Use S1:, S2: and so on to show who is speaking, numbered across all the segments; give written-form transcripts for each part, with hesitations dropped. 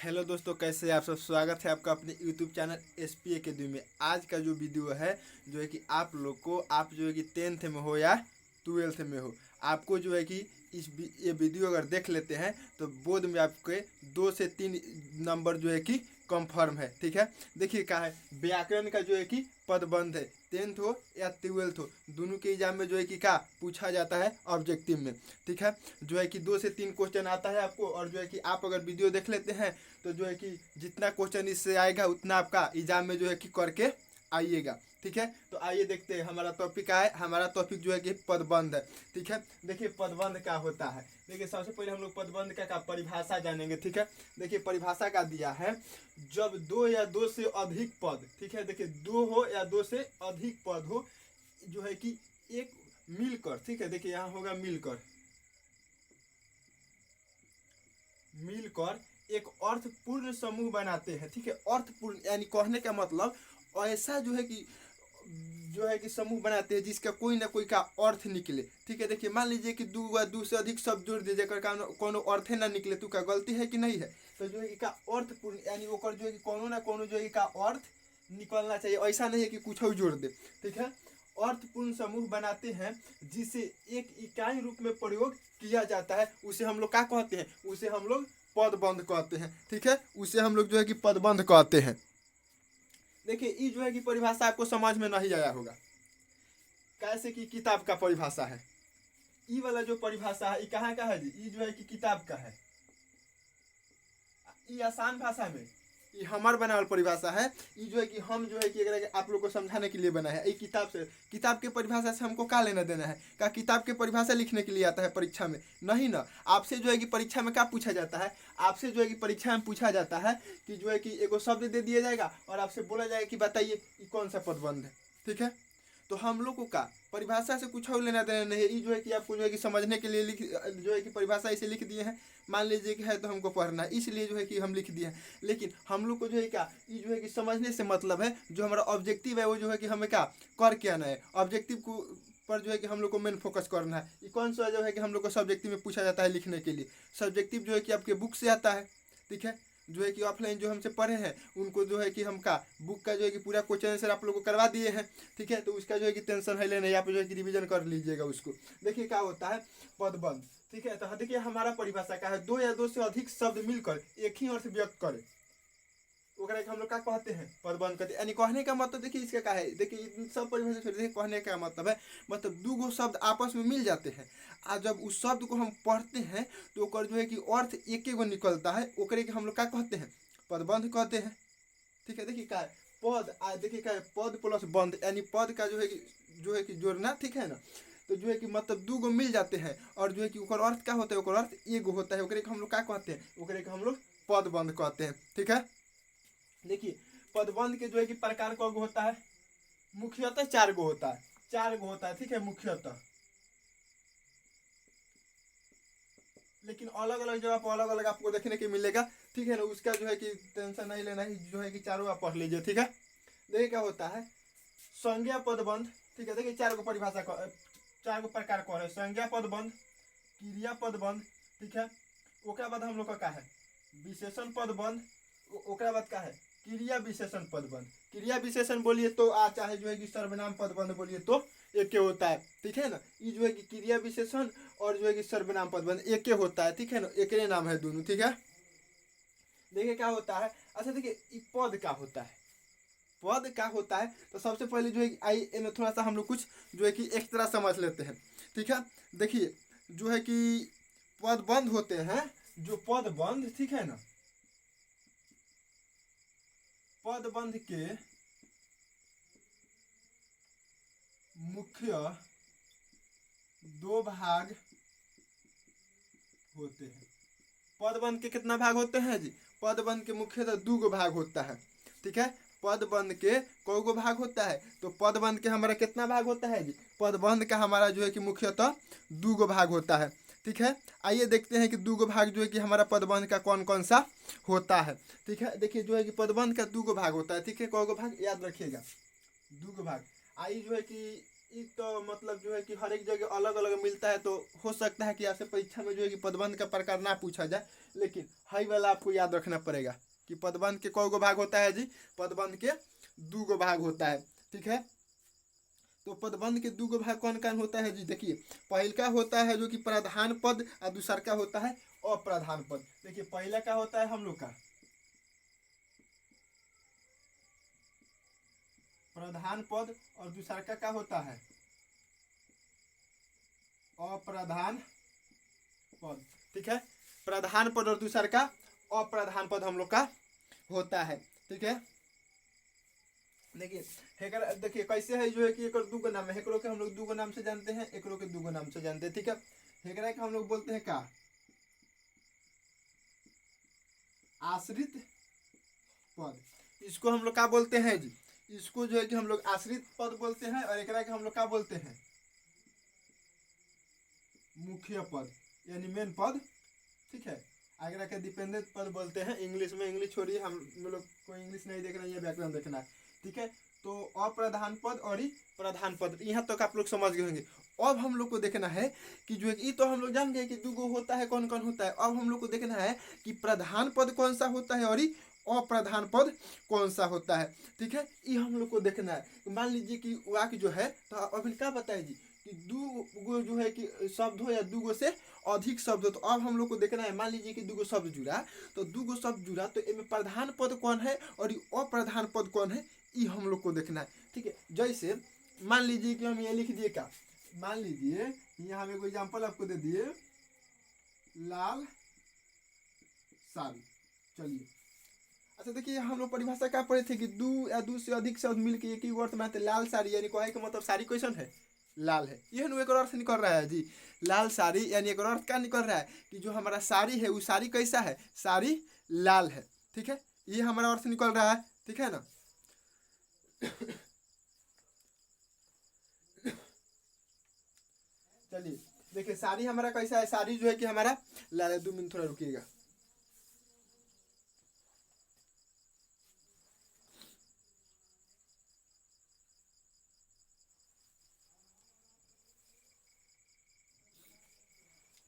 S1: Hello दोस्तों, कैसे हैं आप सब। स्वागत है आपका अपने यूट्यूब चैनल SPA अकेडमी में। आज का जो वीडियो है जो है कि आप लोग को, आप जो है कि 10th में हो या 12th में हो, आपको जो है कि ये वीडियो अगर देख लेते हैं तो बोर्ड में आपके 2 से 3 नंबर जो है कि कंफर्म है। ठीक है, देखिए क्या है, व्याकरण का जो है कि पदबंध है। 10th हो या 12th हो, दोनों के एग्जाम में जो है कि क्या पूछा जाता है ऑब्जेक्टिव में। ठीक है, जो है कि 2 से 3 क्वेश्चन आता है आपको, और जो है कि आप अगर वीडियो देख लेते हैं तो जो है कि जितना क्वेश्चन इससे आएगा उतना आपका एग्जाम में जो है कि करके आइएगा। ठीक है, तो आइए देखते हैं हमारा टॉपिक क्या है। हमारा टॉपिक जो है कि पदबंध है। ठीक है, देखिए पदबंध क्या होता है। देखिए सबसे पहले हम लोग पदबंध का परिभाषा जानेंगे। ठीक है, देखिए परिभाषा का दिया है, जब 2 या 2 से अधिक पद, ठीक है, देखिए 2 हो या 2 से अधिक पद हो, जो है कि एक मिलकर, ठीक है, देखिए यहाँ होगा मिलकर मिलकर एक अर्थपूर्ण समूह बनाते हैं। ठीक है, अर्थपूर्ण यानी कहने का मतलब ऐसा जो है कि समूह बनाते हैं जिसका कोई ना कोई का अर्थ निकले। ठीक है, देखिए मान लीजिए कि 2 व 2 से अधिक शब्द जोड़ दीजिए, कोनो अर्थे ना निकले तो क्या गलती है कि नहीं है। तो जो है कि का अर्थपूर्ण यानी ओकर जो है कि कोनो ना कोनो जो है का अर्थ निकलना चाहिए, ऐसा नहीं है कि कुछ और जोड़ दे। ठीक है, अर्थपूर्ण समूह बनाते हैं जिसे एक इकाई रूप में प्रयोग किया जाता है, उसे हम लोग क्या कहते हैं, उसे हम लोग पदबंध कहते हैं। ठीक है, उसे हम लोग जो है कि पदबंध कहते हैं। देखिए ये जो है कि परिभाषा आपको समझ में नहीं आया होगा, कैसे कि किताब का परिभाषा है। ई वाला जो परिभाषा है ये कहाँ का है जी, ये जो है कि किताब का है। ये आसान भाषा में ये हमार बनावल परिभाषा है। ये जो है कि हम जो है कि अगर आप लोग को समझाने के लिए बना है। ये किताब से, किताब के परिभाषा से हमको क्या लेना देना है। क्या किताब के परिभाषा लिखने के लिए आता है परीक्षा में? नहीं ना। आपसे जो है कि परीक्षा में क्या पूछा जाता है, आपसे जो है कि परीक्षा में पूछा जाता है कि जो है कि एगो शब्द दे दिया जाएगा और आपसे बोला जाएगा कि बताइए ये कौन सा पदबंध है। ठीक है, तो हम लोग को का परिभाषा से कुछ और लेना देना नहीं है। ये जो है कि आपको जो है कि समझने के लिए जो है कि परिभाषा इसे लिख दिए हैं। मान लीजिए कि है तो हमको पढ़ना है, इसलिए जो है कि हम लिख दिए हैं। लेकिन हम लोग को जो है क्या, ये जो है कि समझने से मतलब है, जो हमारा ऑब्जेक्टिव है वो जो है कि हमें क्या कर के आना है। ऑब्जेक्टिव को पर जो है कि हम लोग को मेन फोकस करना है। ये कौन सा जो है कि हम लोग को सब्जेक्टिव में पूछा जाता है लिखने के लिए। सब्जेक्टिव जो है कि आपके बुक से आता है। ठीक है, जो है कि ऑफलाइन जो हमसे पढ़े हैं उनको जो है कि हम का बुक का जो है कि पूरा क्वेश्चन आंसर आप लोग को करवा दिए हैं। ठीक है, तो उसका जो है कि टेंशन है लेना, आप जो है कि रिवीजन कर लीजिएगा उसको। देखिए क्या होता है पदबंध। ठीक है, तो देखिए हमारा परिभाषा क्या है, 2 या 2 से अधिक शब्द मिलकर एक ही अर्थ व्यक्त करे, ओकरा के हम लोग क्या कहते हैं, पदबंध कहते हैं। यानी कहने का मतलब देखिए इसका क्या है, देखिए इन सब परिभाषा से देखिए कहने का मतलब है, मतलब 2 गो शब्द आपस में मिल जाते हैं और जब उस शब्द को हम पढ़ते हैं तो ओकर जो है कि अर्थ एक गो निकलता है, ओकरे के हम लोग क्या कहते हैं, पदबंध कहते हैं। ठीक है, देखिए क्या है पद, देखिए क्या है पद प्लस बंध, यानी पद का जो है कि जोड़ना। ठीक है ना, तो जो है कि मतलब 2 गो मिल जाते हैं और जो है कि ओकर अर्थ क्या होता है, ओकर अर्थ एगो होता है, ओकरे के हम लोग क्या कहते हैं, ओकरे के हम लोग पदबंध कहते हैं। ठीक है, देखिए पदबंध के जो है कि प्रकार कौन होता है, मुख्यतः 4 गो होता है, 4 गो होता है। ठीक है, मुख्यतः, लेकिन अलग अलग जगह पर अलग अलग आपको देखने के मिलेगा। ठीक है ना, उसका जो है कि टेंशन नहीं लेना है, जो है कि चारों आप पढ़ लीजिए। ठीक है, देखिए क्या होता है संज्ञा पदबंध। ठीक है, देखिए 4 गो परिभाषा 4 गो प्रकार कौन है, संज्ञा पदबंध, क्रिया पदबंध। ठीक है, ओकरा बाद हम लोग का क्या है विशेषण पदबंध, ओकरा बाद क्या है क्रिया विशेषण पदबंध। क्रिया विशेषण बोलिए तो चाहे जो है कि सर्वनाम पदबंध बोलिए तो एक के होता है। ठीक है ना, ये जो है कि क्रिया विशेषण और जो है कि सर्वनाम पदबंध एक के होता है। ठीक है ना, एक ही नाम है दोनों। ठीक है, देखिए क्या होता है। अच्छा देखिए पद क्या होता है, पद क्या होता है, तो सबसे पहले जो है आई में थोड़ा सा हम लोग कुछ जो है कि एक तरह समझ लेते हैं। ठीक है, देखिए जो है कि पद बंद होते हैं, जो पद बंद, ठीक है ना, पद बंद के मुख्य 2 भाग होते हैं। पदबंध के कितना भाग होते हैं जी, पदबंध के मुख्यतः 2 गो भाग होता है। ठीक है, पदबंध के कौ गो भाग होता है, तो पदबंध के हमारा कितना भाग होता है जी, पदबंध का हमारा जो है कि मुख्यतः 2 गो भाग होता है। ठीक है, आइए देखते हैं कि 2 गो भाग जो है कि हमारा पदबंध का कौन कौन सा होता है। ठीक है, देखिए जो है कि पदबंध का 2 गो भाग होता है। ठीक है, कौ गो भाग याद रखिएगा, 2 गो भाग। आइए जो है कि ये तो मतलब जो है कि हर एक जगह अलग अलग मिलता है, तो हो सकता है कि आपसे परीक्षा में जो है कि पदबंध का प्रकार ना पूछा जाए, लेकिन हाई वाला आपको याद रखना पड़ेगा कि पदबंध के कौ गो भाग होता है जी। पदबंध के 2 गो भाग होता है, ठीक है। तो पदबंध के 2 गो भाग कौन कौन होता है जी? देखिए, पहला होता है जो कि प्रधान पद और दूसरा का होता है अप्रधान पद। देखिए पहला का होता है हम लोग का प्रधान पद और दूसरा का क्या होता है अप्रधान पद, ठीक है। प्रधान पद और दूसरा का अप्रधान पद हम लोग का होता है, ठीक है। देखिए हेकर देखिए कैसे है जो है कि एक 2 गो नाम है, हेकरो के हम लोग 2 गो नाम से जानते हैं, एकरो के 2 गो नाम से जानते हैं, ठीक है। हेकरा के हम लोग बोलते हैं का आश्रित पद। इसको हम लोग क्या बोलते हैं जी? इसको जो है कि हम लोग आश्रित पद बोलते हैं, और एकरा के हम लोग क्या बोलते हैं मुख्य पद यानी मेन पद, ठीक है। आगरा के डिपेंडेंट पद बोलते हैं। इंग्लिश में इंग्लिश छोड़िए, हम लोग को इंग्लिश नहीं देखना है, व्याकरण देखना है, ठीक है। तो अप्रधान पद और ही प्रधान पद, यहाँ तक आप लोग समझ गए होंगे। अब हम लोग को देखना है कि जो है ये तो हम लोग जान गए कि 2 गो होता है, कौन कौन होता है। अब हम लोग को देखना है कि प्रधान पद कौन सा होता है और ही अप्रधान पद कौन सा होता है, ठीक है। ये हम लोग को देखना है। मान लीजिए कि वाक्य जो है, तो अभी क्या बताए जी कि 2 गो जो है कि शब्द हो या 2 गो से अधिक शब्द हो। तो अब हम लोग को देखना है, मान लीजिए कि 2 गो शब्द जुड़ा, तो 2 गो शब्द जुड़ा तो इनमें प्रधान पद कौन है और ये अप्रधान पद कौन है, ये हम लोग को देखना है, ठीक है। जैसे मान लीजिए कि हम ये लिख दिए क्या, मान लीजिए यहाँ हम एक एग्जाम्पल आपको दे दिए, लाल साड़ी। चलिए, अच्छा देखिए, हम लोग परिभाषा क्या पढ़े थे कि 2 या 2 से अधिक शब्द मिलकर एक ही अर्थ में आते। लाल साड़ी यानी कहे का मतलब साड़ी क्वेश्चन है, लाल है, यह एक अर्थ निकल रहा है जी। लाल साड़ी यानी एक अर्थ क्या निकल रहा है कि जो हमारा साड़ी है वो साड़ी कैसा है, साड़ी लाल है, ठीक है। ये हमारा अर्थ निकल रहा है, ठीक है ना। चलिए देखिए, साड़ी हमारा कैसा है, साड़ी जो है कि हमारा लाल है। 2 मिनट थोड़ा रुकिएगा।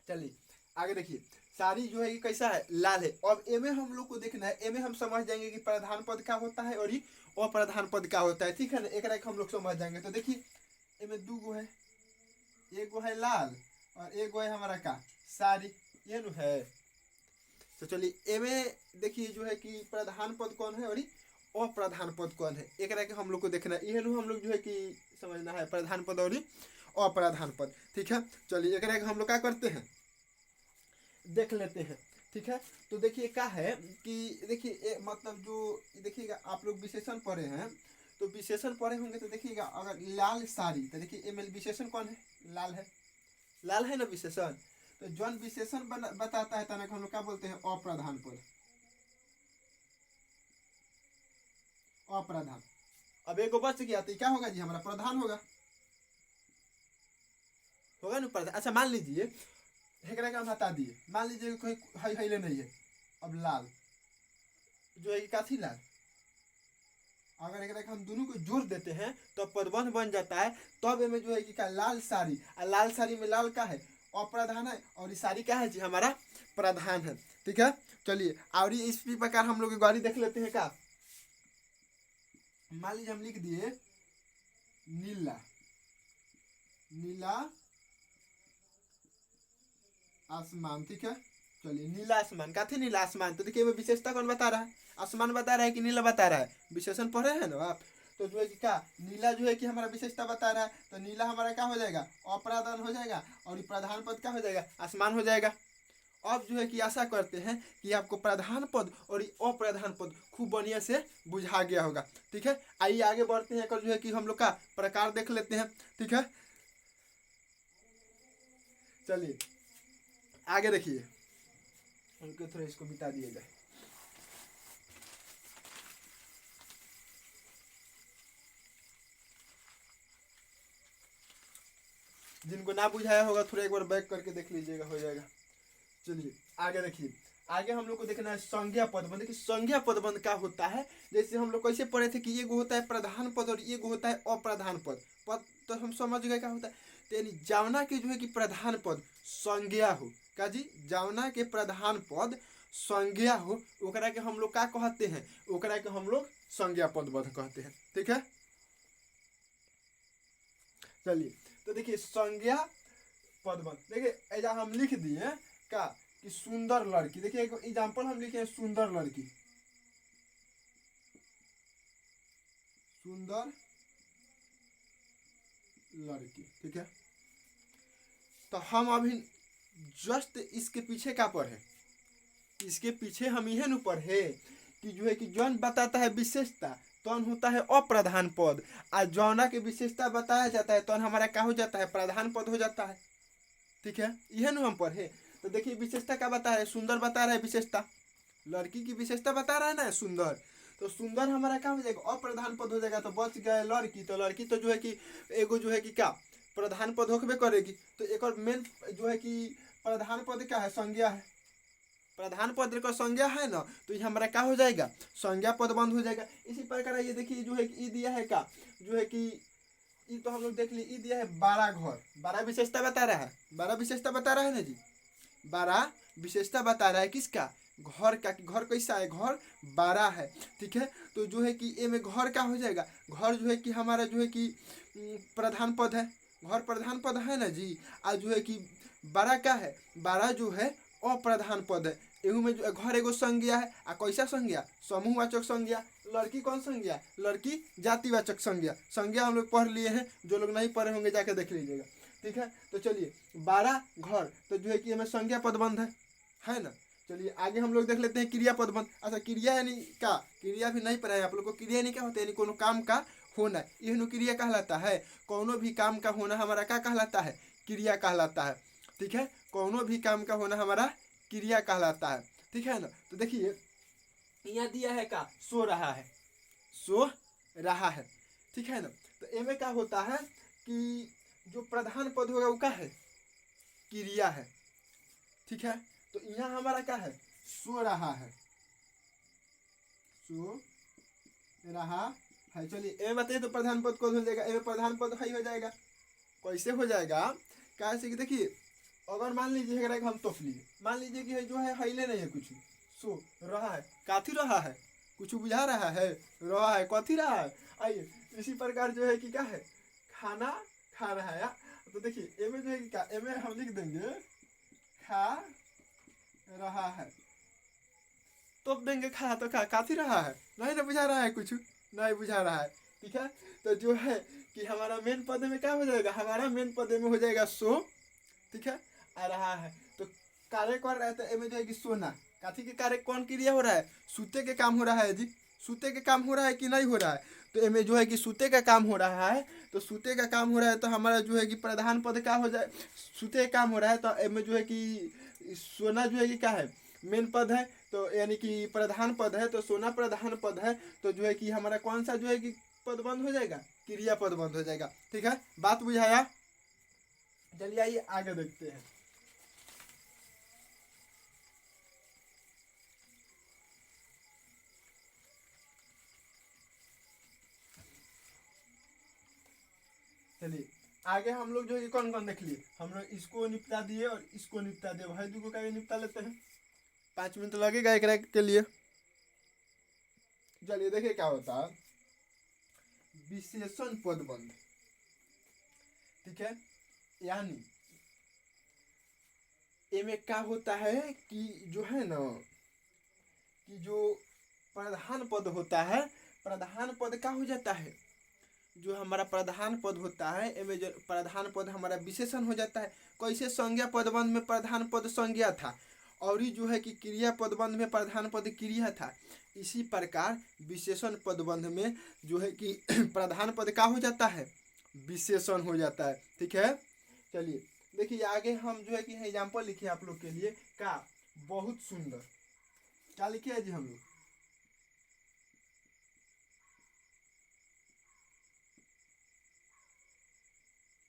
S1: चलिए आगे देखिए, साड़ी जो है कि कैसा है, लाल है। अब एमे हम लोग को देखना है, एमे हम समझ जाएंगे कि प्रधान पद क्या होता है और ये अप्रधान पद क्या होता है, ठीक है ना। एक हम लोग समझ जाएंगे। तो देखिए एमे 2 गो है, एक गो है लाल और एक गो है हमारा का साड़ी, ये नु है। तो चलिए एमे देखिए जो है कि प्रधान पद कौन है और ये अप्रधान पद कौन है, एक हम लोग को देखना है। ये हम लोग जो है कि समझना है प्रधान पद और अप्रधान पद, ठीक है। चलिए एक हम लोग क्या करते हैं, देख लेते हैं, ठीक है। तो देखिए क्या है कि देखिए मतलब जो देखिएगा, आप लोग विशेषण पढ़े हैं, तो विशेषण पढ़े होंगे तो देखिएगा, अगर लाल साड़ी, तो देखिए एम विशेषण कौन है, लाल है, लाल है ना विशेषण। तो जौन विशेषण बताता है तनक हम लोग क्या बोलते हैं अप्रधान पद, अप्रधान। अब एक बच गया तो क्या होगा जी, हमारा प्रधान होगा, होगा ना प्रधान। अच्छा मान लीजिए हेकरा का हम हटा दिए, मान लीजिए कोई है नहीं है। अब लाल जो है कि काथी लाल, अगर एक हम दोनों को जोड़ देते हैं तो पदबंध बन जाता है। तब में जो है कि क्या लाल साड़ी, और लाल साड़ी में लाल का है अप्रधान है, और ये साड़ी क्या है जी हमारा प्रधान है, ठीक है। चलिए और इसी प्रकार हम लोग गाड़ी देख लेते हैं क्या। मान लीजिए हम लिख दिए नीला, नीला आसमान, ठीक है। चलिए नीला आसमान का थी, नीला आसमान। तो देखिए विशेषता कौन बता रहा है, आसमान बता रहा है कि नीला बता रहा है, विशेषण पढ़े हैं ना आप। तो जो है कि क्या नीला जो है कि हमारा विशेषता बता रहा है, तो नीला हमारा क्या हो जाएगा अप्रधान हो जाएगा, और प्रधान पद क्या हो जाएगा आसमान हो जाएगा। अब जो है कि आशा करते हैं कि आपको प्रधान पद और अप्रधान पद खूब बढ़िया से बुझा गया होगा, ठीक है। आइए आगे बढ़ते हैं, जो है कि हम लोग का प्रकार देख लेते हैं, ठीक है। चलिए आगे देखिए, उनको थोड़ा इसको बिता दिया जाए। जिनको ना बुझाया होगा थोड़ा एक बार बैक करके देख लीजिएगा, हो जाएगा। चलिए आगे देखिए, आगे हम लोग को देखना है संज्ञा पदबंध। देखिए संज्ञा पदबंध क्या होता है, जैसे हम लोग कैसे पढ़े थे कि एगो होता है प्रधान पद और एगो होता है अप्रधान पद। पद तो हम समझ गए क्या होता है, तो यानी जावना के जो है कि प्रधान पद संज्ञा हो, का जी जावना के प्रधान पद संज्ञा हो, ओकरा के हम लोग क्या कहते हैं, ओकरा के हम लोग संज्ञा पदबंध कहते हैं। ठीक है, चलिए तो देखिए संज्ञा पदबंध। देखिए ऐसा हम लिख दिए का कि सुंदर लड़की। देखिए एक एग्जाम्पल हम लिखे हैं, सुंदर लड़की, सुंदर लड़की। ठीक है, तो हम अभी जस्ट इसके पीछे क्या पढ़े, इसके पीछे हम यह न पढ़े कि जो है कि जौन बताता है विशेषता तौन होता है अप्रधान पद, और जौना के विशेषता बताया जाता है तौन हमारा क्या हो जाता है, प्रधान पद हो जाता है। ठीक है, यह न हम पढ़े। तो देखिए विशेषता क्या बता रहा है, सुंदर बता रहा है विशेषता, लड़की की विशेषता बता रहा है ना सुंदर, तो सुंदर हमारा क्या हो जाएगा, अप्रधान पद हो जाएगा। तो बच गए लड़की, तो लड़की तो जो है कि एगो जो है कि क्या प्रधान पद होकबे करेगी। तो एक और मेन जो है कि प्रधान पद क्या है, संज्ञा है। प्रधान पद का संज्ञा है ना, तो ये हमारा क्या हो जाएगा, संज्ञा पद बंद हो जाएगा। इसी प्रकार ये देखिए जो है कि ई दिया है का, जो है कि ई तो हम लोग देख लिए, ई दिया है बारह घर, बारह विशेषता बता रहा है, बारह विशेषता बता रहा है ना जी, बारह विशेषता बता रहा है किसका, घर का, कि घर कैसा है, घर बारह है। ठीक है, तो जो है कि ए में घर क्या हो जाएगा, घर जो है कि हमारा जो है कि प्रधान पद है, घर प्रधान पद है ना जी। आज जो है कि बारह क्या है, बारह जो है अप्रधान पद है। एहू में जो घर एगो संज्ञा है, आ कैसा संज्ञा, समूहवाचक संज्ञा। लड़की कौन संज्ञा, लड़की जातिवाचक संज्ञा। संज्ञा हम लोग पढ़ लिए हैं, जो लोग नहीं पढ़े होंगे जाके देख लीजिएगा। ठीक है, तो चलिए बारह घर, तो जो है कि हमें संज्ञा पदबंध है ना। चलिए आगे हम लोग देख लेते हैं क्रिया पदबंध। अच्छा क्रिया यानी क्या, क्रिया भी नहीं पढ़ाए आप लोग को, क्रिया यानी क्या होता है, यानी कोनो काम का होना, यह क्रिया कहलाता है। कोनो भी काम का होना हमारा क्या कहलाता है, क्रिया कहलाता है। ठीक है, कोनो भी काम का होना हमारा क्रिया कहलाता है। ठीक है ना, तो देखिए यहाँ दिया है का, सो रहा है, सो रहा है। ठीक है ना, तो एमे क्या होता है कि जो प्रधान पद होगा वो क्या है, क्रिया है। ठीक है, तो यहाँ हमारा क्या है, सो रहा है, सो रहा है। चलिए ए बताइए तो प्रधान पद कौन हो जाएगा, ए प्रधान पद है हो जाएगा। कैसे हो जाएगा, कैसे कि देखिए अगर मान लीजिए हम तोप लिए, मान लीजिए कि जो है हिले नहीं है कुछ, सो रहा है, काथी रहा है, कुछ बुझा रहा है कथी रहा है। आइए इसी प्रकार जो है कि क्या है, खाना खा रहा है। तो देखिए एमे जो है कि क्या, एमे हम लिख देंगे खा रहा है, तोप देंगे खा, तो खा काफी रहा है, नहीं ना बुझा रहा है कुछ, नहीं बुझा रहा है। ठीक है, तो जो है कि हमारा मेन पद में क्या हो जाएगा, हमारा मेन पद में हो जाएगा सो। ठीक है, आ रहा है, तो कार्य कर रहा है, तो एमे जो है कि सोना, काफी के कार्य कौन क्रिया हो रहा है, सूते के काम हो रहा है जी, सूते के काम हो रहा है कि नहीं हो रहा है। तो एमे जो है कि सूते का काम हो रहा है, तो सूते का काम हो रहा है, तो हमारा जो है कि प्रधान पद क्या हो जाए, सूते का काम हो रहा है, तो एमे जो है कि सोना जो है कि क्या है, मेन पद है, तो यानी कि प्रधान पद है, तो सोना प्रधान पद है, तो जो है कि हमारा कौन सा जो है कि पद बंद हो जाएगा, क्रिया पद बंद हो जाएगा। ठीक है, बात बुझाया। चलिए आइए आगे देखते हैं। चलिए आगे हम लोग जो है कौन कौन देख लिए, हम लोग इसको निपटा दिए और इसको निपटा दिए, भाई दूगो का निपटा लेते हैं, 5 मिनट लगेगा एक के लिए। चलिए देखिए क्या होता है, विशेषण पदबंध। ठीक है, यानी इनमें क्या होता है कि जो है ना, कि जो प्रधान पद होता है, प्रधान पद क्या हो जाता है, जो हमारा प्रधान पद होता है इनमें जो प्रधान पद हमारा विशेषण हो जाता है। कैसे, संज्ञा पदबंध में प्रधान पद संज्ञा था, और ही जो है कि क्रिया पदबंध में प्रधान पद क्रिया था। इसी प्रकार विशेषण पदबंध में जो है कि प्रधान पद क्या हो जाता है, विशेषण हो जाता है। ठीक है, चलिए देखिए आगे हम जो है कि एग्जाम्पल लिखे आप लोग के लिए का, बहुत सुंदर, क्या लिखे है जी हम लोग,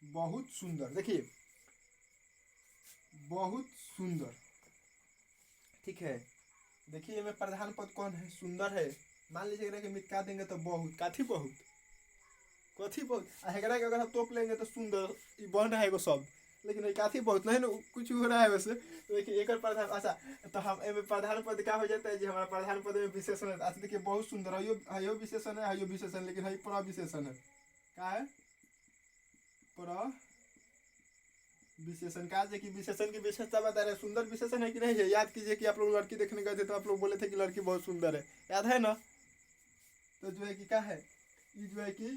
S1: बहुत सुंदर। देखिए बहुत सुंदर। ठीक है। देखिए में प्रधान पद कौन है, सुंदर है। मान लीजिए एकरा के मिटका देंगे तो बहुत, काथी बहुत, कथी बहुत, हेकरा के अगर हम तोप लेंगे तो सुंदर, ई बन रहा है एगो शब्द, लेकिन ये काफी बहुत नहीं ना कुछ हो रहा है वैसे। तो देखिए एक प्रधान, अच्छा तो हम एमे प्रधान पद का हो जाता है जी, हमारा प्रधान पद में विशेषण है। अच्छा देखिए बहुत सुंदर, हयो विशेषण है, हयो विशेषण, लेकिन हई पूरा विशेषण है। का है पूरा विशेषण का है कि विशेषण की विशेषता बता रहे हैं। सुंदर विशेषण है कि नहीं है, याद कीजिए कि आप लोग लड़की देखने गए थे तो आप लोग बोले थे कि लड़की बहुत सुंदर है, याद है ना। तो जो है कि क्या है, ये जो है कि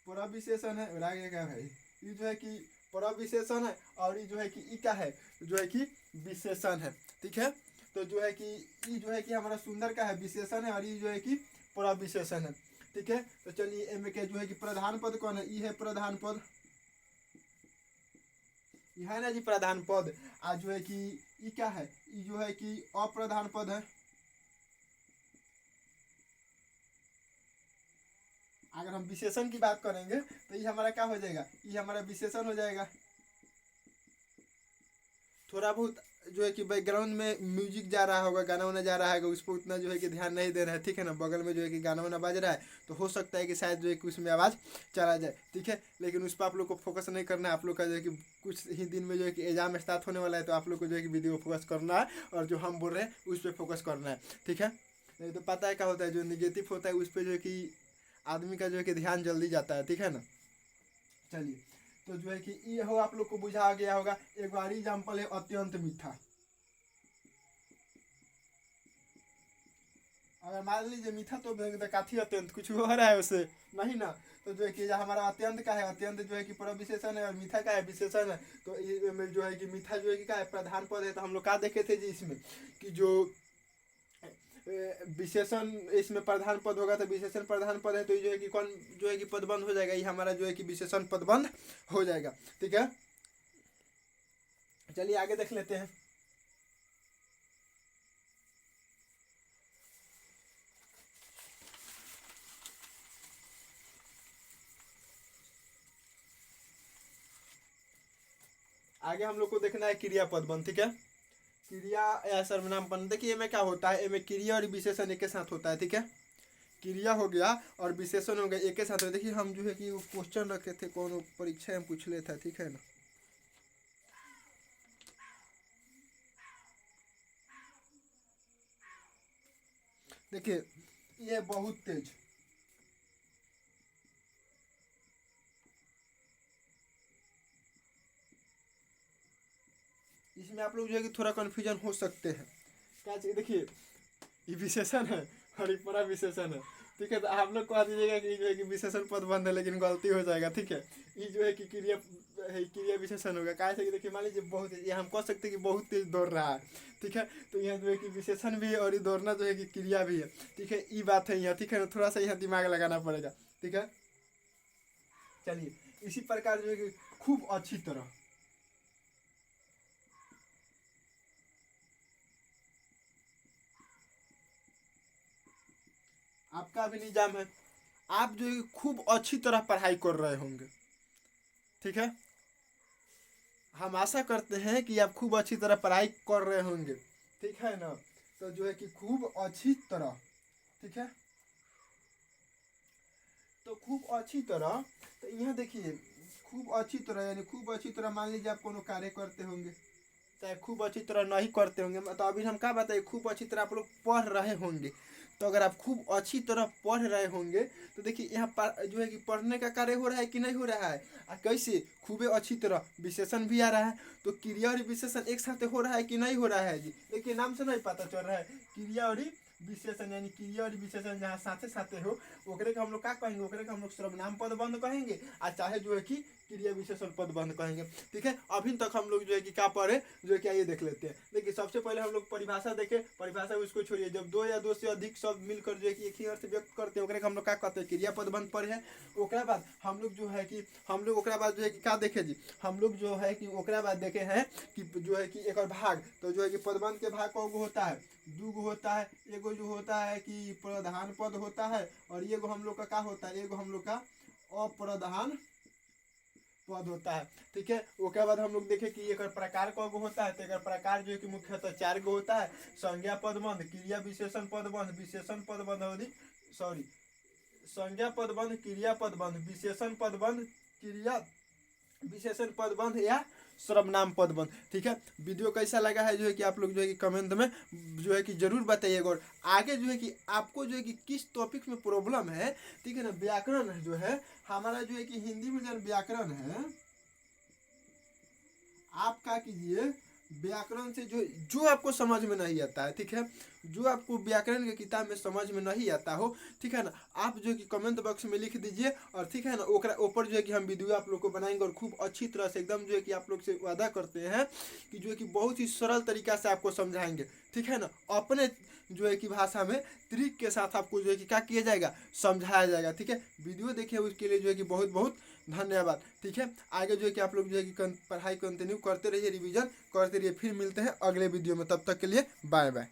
S1: पूरा विशेषण है, और आगे क्या है, ये जो है कि पूरा विशेषण है, और ये जो है कि ई क्या है, जो है कि विशेषण है। ठीक है, तो जो है कि ये जो है कि हमारा सुंदर का है विशेषण है, और ये जो है कि पूरा विशेषण है। ठीक है, तो चलिए एम के जो है कि प्रधान पद कौन है, ये है प्रधान पद, ये है ना जी प्रधान पद। आज जो है कि ये क्या है, ये जो है कि अप्रधान पद है। अगर हम विशेषण की बात करेंगे तो ये हमारा क्या हो जाएगा, ये हमारा विशेषण हो जाएगा। थोड़ा बहुत जो है कि बैकग्राउंड में म्यूजिक जा रहा होगा, गाना वाना जा रहा है, उस पर उतना जो है कि ध्यान नहीं दे रहा है, ठीक है ना। बगल में जो है कि गाना वाना बज रहा है, तो हो सकता है कि शायद जो है कि उसमें आवाज़ चला जाए, ठीक है। लेकिन उस पर आप लोग को फोकस नहीं करना है। आप लोग का जो है कि कुछ ही दिन में जो है कि एग्जाम स्टार्ट होने वाला है, तो आप लोग को जो है कि वीडियो फोकस करना है, और जो हम बोल रहे हैं उस पर फोकस करना है, ठीक है। नहीं तो पता है क्या होता है, जो निगेटिव होता है उस पर जो है कि आदमी का जो है कि ध्यान जल्दी जाता है, ठीक है ना। चलिए, तो जो है कि ये हो आप लोग को बुझा गया होगा। एक बार एग्जाम्पल है अत्यंत मीठा। अगर मान लीजिए मीठा तो काफी अत्यंत कुछ हो रहा है उससे नहीं ना। तो जो है कि हमारा अत्यंत का है, अत्यंत जो है कि पूरा विशेषण है, और मीठा का है विशेषण है। तो ये में जो है कि मीठा जो है कि क्या है, प्रधान पद है। तो हम लोग क्या देखे थे जी इसमें, कि जो विशेषण इसमें प्रधान पद होगा तो विशेषण प्रधान पद है, तो ये जो है कि कौन जो है कि पदबंध हो जाएगा, ये हमारा जो है कि विशेषण पदबंध हो जाएगा, ठीक है। चलिए आगे देख लेते हैं। आगे हम लोग को देखना है क्रियापद बन, ठीक है। क्रिया या सर्वनाम बन, देखिए में क्या होता है, में क्रिया और विशेषण एक के साथ होता है, ठीक है। क्रिया हो गया और विशेषण हो गया एक के साथ। देखिए हम जो है कि वो क्वेश्चन रखे थे, कौन परीक्षा में पूछ ले था, ठीक है ना। देखिए ये बहुत तेज, इसमें आप लोग जो है कि थोड़ा कन्फ्यूजन हो सकते हैं। क्या चाहिए, देखिए ये विशेषण है और ये पूरा विशेषण है, ठीक है। तो आप लोग कह दीजिएगा कि जो है कि विशेषण पद बंद है, लेकिन गलती हो जाएगा, ठीक है। ये जो है कि क्रिया है, क्रिया विशेषण होगा। कहा कि देखिए मान लीजिए बहुत, ये हम कह सकते हैं कि बहुत तेज दौड़ रहा है, ठीक है। तो यहाँ जो है कि विशेषण भी है और ये दौड़ना जो है कि क्रिया भी है, ठीक है। ये बात है यहाँ, ठीक है। थोड़ा सा यहाँ दिमाग लगाना पड़ेगा, ठीक है। चलिए इसी प्रकार जो है कि खूब अच्छी तरह, आपका भी निजाम है, आप जो है कि खूब अच्छी तरह पढ़ाई कर रहे होंगे, ठीक है। हम आशा करते हैं कि आप खूब अच्छी तरह पढ़ाई कर रहे होंगे, ठीक है ना। तो जो है कि खूब अच्छी तरह, ठीक है। तो खूब अच्छी तरह, तो यहाँ देखिए खूब अच्छी तरह यानी खूब अच्छी तरह, मान लीजिए आप कोनो कार्य करते होंगे, चाहे खूब अच्छी तरह नहीं करते होंगे, तो अभी हम क्या बताए, खूब अच्छी तरह आप लोग पढ़ रहे होंगे। तो अगर आप खूब अच्छी तरह पढ़ रहे होंगे, तो देखिए यहाँ पर जो है कि पढ़ने का कार्य हो रहा है कि नहीं हो रहा है, कैसे खूबे अच्छी तरह विशेषण भी आ रहा है। तो क्रिया और विशेषण एक साथ हो रहा है कि नहीं हो रहा है जी, देखिए नाम से नहीं पता चल रहा है। क्रिया और विशेषण यानी क्रिया और विशेषण जहाँ साथे साथे हो, ओकरे का हम लोग क्या कहेंगे, ओकरे का हम लोग सर्वनाम पद बंद कहेंगे, और चाहे जो है कि क्रिया विशेषण पद बंद कहेंगे, ठीक है। अभी तक हम लोग जो है कि क्या पढ़े, जो है कि आइए देख लेते हैं। देखिए सबसे पहले हम लोग परिभाषा देखें, परिभाषा उसको छोड़िए, जब दो या दो से अधिक शब्द मिलकर जो है कि एक ही अर्थ व्यक्त करते हैं, ओकरे हम लोग क्या कहते हैं, क्रियापद बंद पढ़े हैं। ओकरा बाद हम लोग जो है कि हम लोग ओकरा बाद जो है कि क्या देखे जी, हम लोग जो है कि ओकरा बाद देखे हैं कि जो है कि एक और भाग, तो जो है कि पदबंध के भाग कौन होता है, दूगो होता है। एगो जो होता है कि प्रधान पद होता है, और एगो हम लोग का क्या होता है, एगो हम लोग का अप्रधान पद होता है। ठीक है, उसके बाद हम लोग देखें कि एक प्रकार कौन होता है। तो एक प्रकार जो है कि मुख्यतः 4 गो होता है। संज्ञा पदबंध, क्रिया विशेषण पदबंध, विशेषण पदबंध अवधि सॉरी संज्ञा पदबंध, क्रिया पदबंध, विशेषण पदबंध, क्रिया विशेषण पदबंध या सर्वनाम पदबंध। ठीक है, वीडियो कैसा लगा है जो है कि आप लोग जो है कि कमेंट में जो है कि जरूर बताइएगा। और आगे जो है कि आपको जो है कि किस टॉपिक में प्रॉब्लम है, ठीक है ना, व्याकरण जो है हमारा जो है कि हिंदी में जो व्याकरण है, आप क्या कीजिए, व्याकरण से जो जो आपको समझ में नहीं आता है, ठीक है, जो आपको व्याकरण के किताब में समझ में नहीं आता हो, ठीक है ना, आप जो है कि कमेंट बॉक्स में लिख दीजिए। और ठीक है ना, ओकरा ऊपर जो है कि हम वीडियो आप लोग को बनाएंगे और खूब अच्छी तरह से एकदम जो है कि आप लोग से वादा करते हैं कि जो है कि बहुत ही सरल तरीका से आपको समझाएंगे। ठीक है ना, अपने जो है कि भाषा में ट्रिक के साथ आपको जो है कि क्या किया जाएगा, समझाया जाएगा। ठीक है, वीडियो देखिए, उसके लिए जो है कि बहुत बहुत धन्यवाद। ठीक है, आगे जो है कि आप लोग जो है कि पढ़ाई कंटिन्यू करते रहिए, रिवीजन करते रहिए। फिर मिलते हैं अगले वीडियो में, तब तक के लिए बाय बाय।